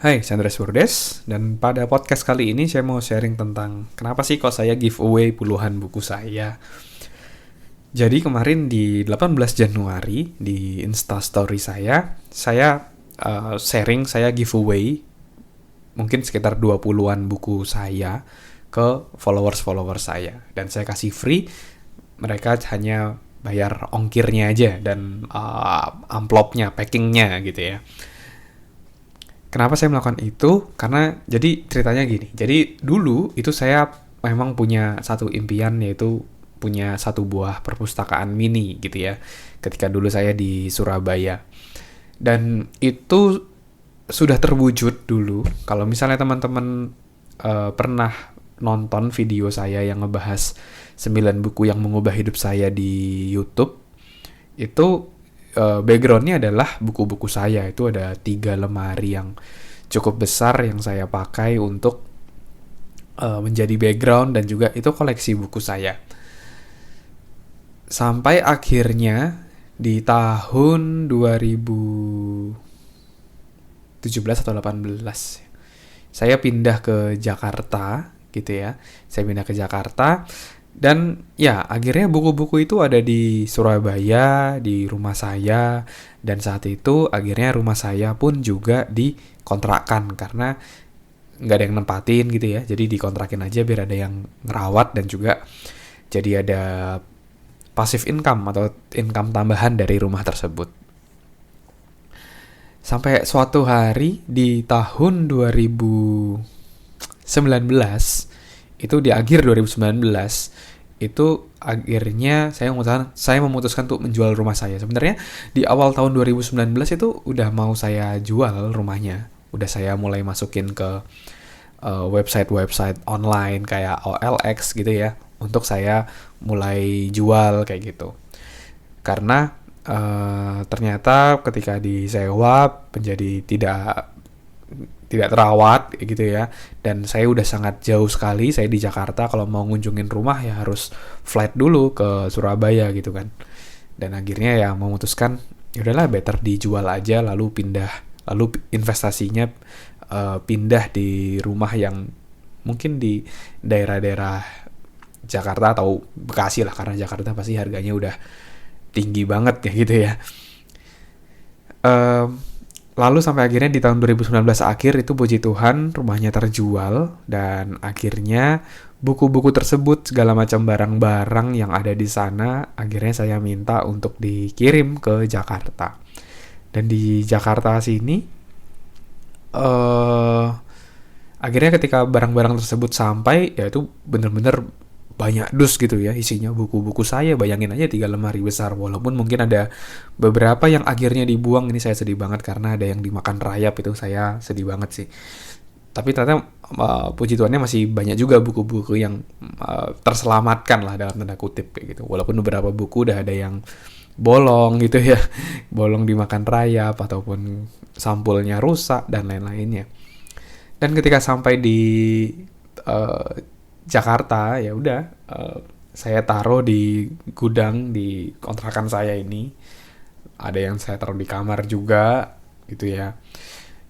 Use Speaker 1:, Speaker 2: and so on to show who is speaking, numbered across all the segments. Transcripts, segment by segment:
Speaker 1: Hai, saya Andres Burdes, dan pada podcast kali ini saya mau sharing tentang kenapa sih kok saya giveaway puluhan buku saya. Jadi kemarin di 18 Januari di Instastory saya sharing, saya giveaway mungkin sekitar 20-an buku saya ke followers-followers saya. Dan saya kasih free, mereka hanya bayar ongkirnya aja dan amplopnya, packingnya gitu ya. Kenapa saya melakukan itu? Karena jadi ceritanya gini. Jadi dulu itu saya memang punya satu impian, yaitu punya satu buah perpustakaan mini gitu ya. Ketika dulu saya di Surabaya. Dan itu sudah terwujud dulu. Kalau misalnya teman-teman pernah nonton video saya yang ngebahas 9 buku yang mengubah hidup saya di YouTube, itu backgroundnya adalah buku-buku saya. Itu ada 3 lemari yang cukup besar yang saya pakai untuk menjadi background, dan juga itu koleksi buku saya. Sampai akhirnya di tahun 2017 atau 18 saya pindah ke Jakarta gitu ya. Saya pindah ke Jakarta. Dan ya akhirnya buku-buku itu ada di Surabaya, di rumah saya. Dan saat itu akhirnya rumah saya pun juga dikontrakkan karena nggak ada yang nempatin gitu ya. Jadi dikontrakin aja biar ada yang ngerawat, dan juga jadi ada passive income atau income tambahan dari rumah tersebut. Sampai suatu hari di tahun 2019, itu di akhir 2019, itu akhirnya saya memutuskan untuk menjual rumah saya. Sebenarnya di awal tahun 2019 itu udah mau saya jual rumahnya. Udah saya mulai masukin ke website-website online kayak OLX gitu ya, untuk saya mulai jual kayak gitu. Karena ternyata ketika disewa menjadi tidak terawat gitu ya. Dan saya udah sangat jauh sekali, saya di Jakarta, kalau mau ngunjungin rumah ya harus flight dulu ke Surabaya gitu kan. Dan akhirnya ya memutuskan yaudahlah better dijual aja, lalu investasinya pindah di rumah yang mungkin di daerah-daerah Jakarta atau Bekasi lah, karena Jakarta pasti harganya udah tinggi banget ya gitu ya. Lalu sampai akhirnya di tahun 2019 akhir itu puji Tuhan rumahnya terjual, dan akhirnya buku-buku tersebut, segala macam barang-barang yang ada di sana, akhirnya saya minta untuk dikirim ke Jakarta. Dan di Jakarta sini akhirnya ketika barang-barang tersebut sampai, ya itu bener-bener banyak dus gitu ya isinya buku-buku saya. Bayangin aja 3 lemari besar. Walaupun mungkin ada beberapa yang akhirnya dibuang, ini saya sedih banget karena ada yang dimakan rayap, itu saya sedih banget sih. Tapi ternyata puji Tuhannya masih banyak juga buku-buku yang terselamatkan lah dalam tanda kutip kayak gitu. Walaupun beberapa buku udah ada yang bolong gitu ya, bolong dimakan rayap ataupun sampulnya rusak dan lain-lainnya. Dan ketika sampai di uh, Jakarta, ya udah saya taruh di gudang di kontrakan saya ini. Ada yang saya taruh di kamar juga gitu ya.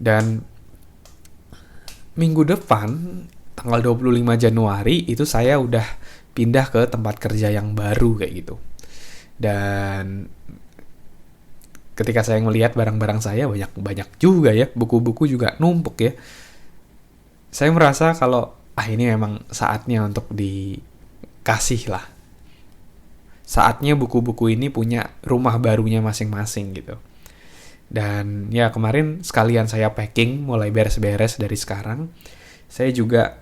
Speaker 1: Dan minggu depan tanggal 25 Januari itu saya udah pindah ke tempat kerja yang baru kayak gitu. Dan ketika saya melihat barang-barang saya banyak juga ya, buku-buku juga numpuk ya. Saya merasa kalau ini memang saatnya untuk dikasih lah. Saatnya buku-buku ini punya rumah barunya masing-masing gitu. Dan ya kemarin sekalian saya packing, mulai beres-beres dari sekarang. Saya juga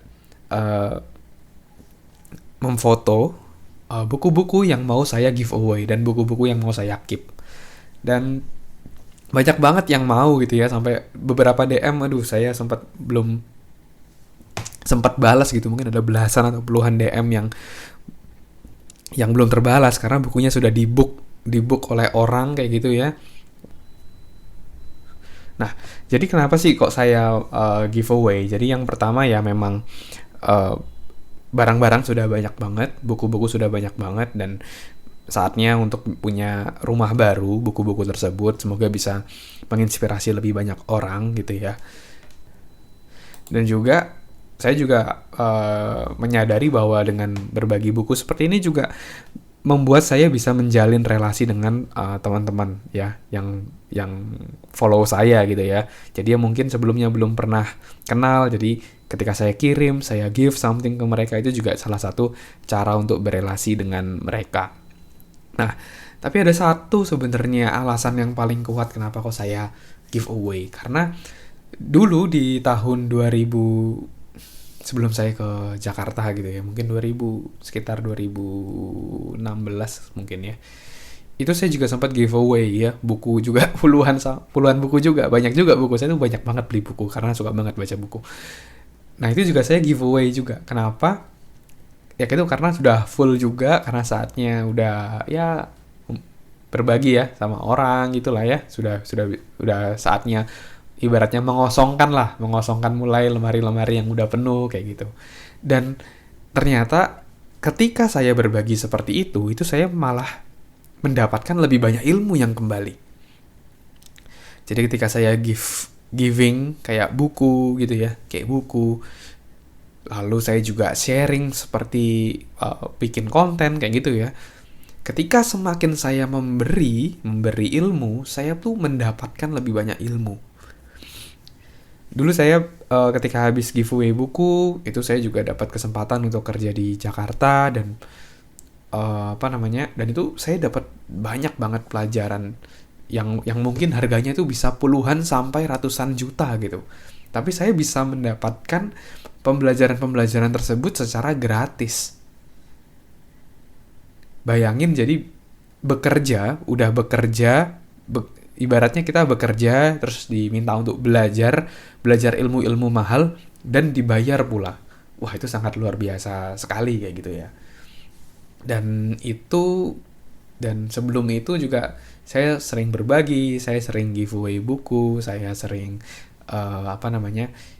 Speaker 1: memfoto buku-buku yang mau saya giveaway dan buku-buku yang mau saya keep. Dan banyak banget yang mau gitu ya, sampai beberapa DM, aduh saya belum sempat balas gitu. Mungkin ada belasan atau puluhan DM yang belum terbalas karena bukunya sudah dibook oleh orang kayak gitu ya. Nah, jadi kenapa sih kok saya giveaway? Jadi yang pertama ya memang barang-barang sudah banyak banget, buku-buku sudah banyak banget, dan saatnya untuk punya rumah baru buku-buku tersebut. Semoga bisa menginspirasi lebih banyak orang gitu ya. Dan juga saya juga menyadari bahwa dengan berbagi buku seperti ini juga membuat saya bisa menjalin relasi dengan teman-teman ya yang follow saya gitu ya. Jadi ya mungkin sebelumnya belum pernah kenal, jadi ketika saya kirim, saya give something ke mereka, itu juga salah satu cara untuk berelasi dengan mereka. Nah, tapi ada satu sebenarnya alasan yang paling kuat kenapa kok saya give away. Karena dulu di tahun 2000, sebelum saya ke Jakarta gitu ya, mungkin sekitar 2016 mungkin ya, itu saya juga sempat giveaway ya buku juga, puluhan buku juga, banyak juga buku saya tuh, banyak banget beli buku karena suka banget baca buku. Nah itu juga saya giveaway juga. Kenapa? Ya itu karena sudah full juga, karena saatnya udah ya berbagi ya sama orang gitulah ya, sudah saatnya ibaratnya mengosongkan mulai lemari-lemari yang udah penuh kayak gitu. Dan ternyata ketika saya berbagi seperti itu saya malah mendapatkan lebih banyak ilmu yang kembali. Jadi ketika saya giving kayak buku gitu ya, kayak buku, lalu saya juga sharing seperti bikin konten kayak gitu ya. Ketika semakin saya memberi ilmu, saya tuh mendapatkan lebih banyak ilmu. Dulu saya ketika habis giveaway buku, itu saya juga dapat kesempatan untuk kerja di Jakarta dan dan itu saya dapat banyak banget pelajaran yang mungkin harganya tuh bisa puluhan sampai ratusan juta gitu. Tapi saya bisa mendapatkan pembelajaran tersebut secara gratis. Bayangin, jadi udah bekerja, ibaratnya kita bekerja terus diminta untuk belajar ilmu-ilmu mahal dan dibayar pula. Wah, itu sangat luar biasa sekali kayak gitu ya. Dan sebelum itu juga saya sering berbagi, saya sering giveaway buku, saya sering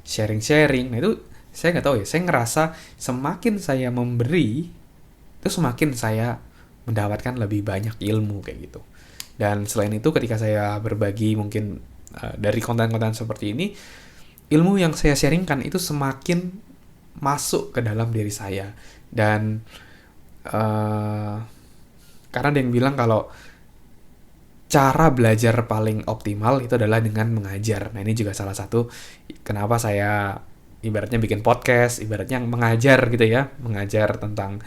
Speaker 1: sharing-sharing. Nah itu saya nggak tahu ya, saya ngerasa semakin saya memberi itu semakin saya mendapatkan lebih banyak ilmu kayak gitu. Dan selain itu ketika saya berbagi mungkin dari konten-konten seperti ini, ilmu yang saya sharingkan itu semakin masuk ke dalam diri saya. Dan karena ada yang bilang kalau cara belajar paling optimal itu adalah dengan mengajar. Nah ini juga salah satu kenapa saya ibaratnya bikin podcast, ibaratnya mengajar gitu ya, mengajar tentang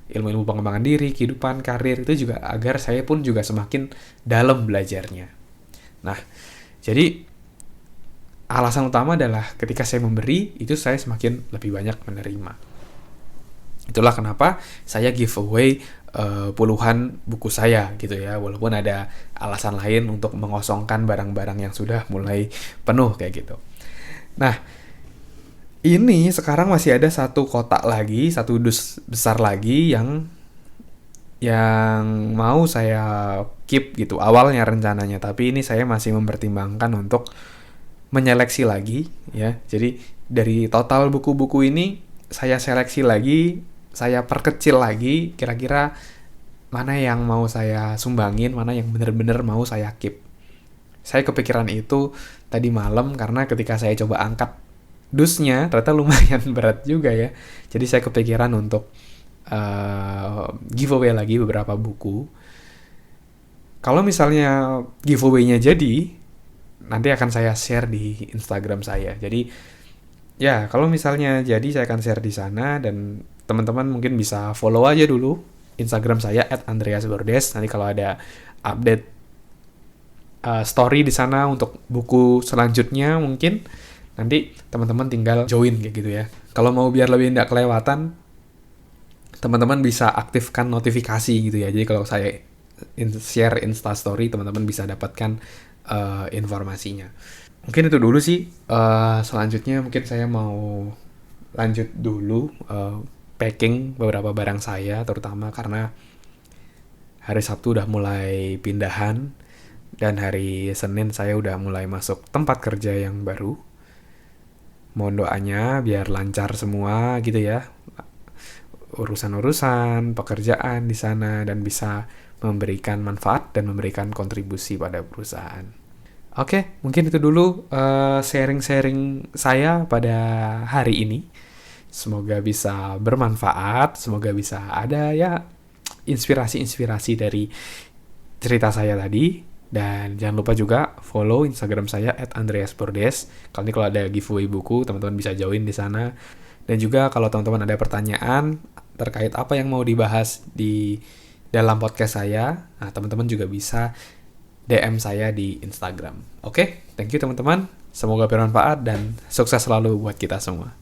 Speaker 1: ilmu-ilmu pengembangan diri, kehidupan, karir, itu juga agar saya pun juga semakin dalam belajarnya. Nah, jadi alasan utama adalah ketika saya memberi, itu saya semakin lebih banyak menerima. Itulah kenapa saya giveaway puluhan buku saya gitu ya, walaupun ada alasan lain untuk mengosongkan barang-barang yang sudah mulai penuh kayak gitu. Nah, ini sekarang masih ada satu kotak lagi, satu dus besar lagi yang mau saya keep gitu awalnya rencananya, tapi ini saya masih mempertimbangkan untuk menyeleksi lagi ya. Jadi dari total buku-buku ini saya seleksi lagi, saya perkecil lagi kira-kira mana yang mau saya sumbangin, mana yang benar-benar mau saya keep. Saya kepikiran itu tadi malam karena ketika saya coba angkat dusnya ternyata lumayan berat juga ya. Jadi saya kepikiran untuk giveaway lagi beberapa buku. Kalau misalnya giveaway-nya jadi, nanti akan saya share di Instagram saya. Jadi ya kalau misalnya jadi saya akan share di sana, dan teman-teman mungkin bisa follow aja dulu Instagram saya @andreasbordes. Nanti kalau ada update story di sana untuk buku selanjutnya mungkin nanti teman-teman tinggal join kayak gitu ya. Kalau mau biar lebih tidak kelewatan, teman-teman bisa aktifkan notifikasi gitu ya. Jadi kalau saya share Instastory, teman-teman bisa dapatkan informasinya. Mungkin itu dulu sih. Selanjutnya mungkin saya mau lanjut dulu packing beberapa barang saya, terutama karena hari Sabtu udah mulai pindahan dan hari Senin saya udah mulai masuk tempat kerja yang baru. Mohon doanya biar lancar semua gitu ya, urusan-urusan pekerjaan di sana, dan bisa memberikan manfaat dan memberikan kontribusi pada perusahaan. Oke, mungkin itu dulu sharing-sharing saya pada hari ini. Semoga bisa bermanfaat, semoga bisa ada ya inspirasi-inspirasi dari cerita saya tadi. Dan jangan lupa juga follow Instagram saya @andreasbordes. Kalau ada giveaway buku, teman-teman bisa join di sana. Dan juga kalau teman-teman ada pertanyaan terkait apa yang mau dibahas di dalam podcast saya, nah teman-teman juga bisa DM saya di Instagram. Oke, thank you teman-teman. Semoga bermanfaat dan sukses selalu buat kita semua.